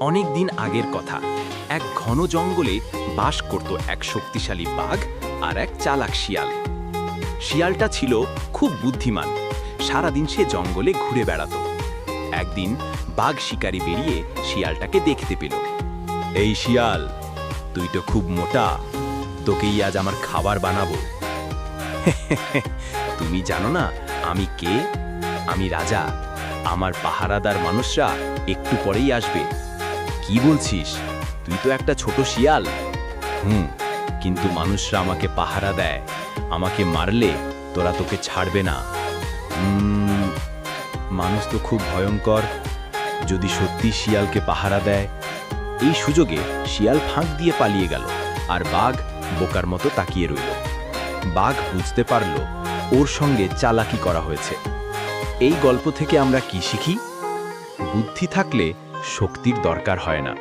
অনেক দিন আগের কথা। এক ঘন জঙ্গলে বাস করত এক শক্তিশালী বাঘ আর এক চালাক শিয়াল। শিয়ালটা ছিল খুব বুদ্ধিমান। সারাদিন সে জঙ্গলে ঘুরে বেড়াতো। একদিন বাঘ শিকারি বেরিয়ে শিয়ালটাকে দেখতে পেল। এই শিয়াল, তুই তো খুব মোটা, তোকেই আজ আমার খাবার বানাবো। তুমি জানো না আমি কে? আমি রাজা। আমার পাহারাদার মানুষরা একটু পরেই আসবে। কি বলছিস? তুই তো একটা ছোট শিয়াল। কিন্তু মানুষরা আমাকে পাহারা দেয়। আমাকে মারলে তোকে ছাড়বে না। মানুষ তো খুব ভয়ঙ্কর। যদি সত্যি শিয়ালকে পাহারা দেয়। এই সুযোগে শিয়াল ফাঁক দিয়ে পালিয়ে গেল আর বাঘ বোকার মতো তাকিয়ে রইল। বাঘ বুঝতে পারল ওর সঙ্গে চালাকি করা হয়েছে। এই গল্প থেকে আমরা কি শিখি? বুদ্ধি থাকলে শক্তির দরকার হয় না।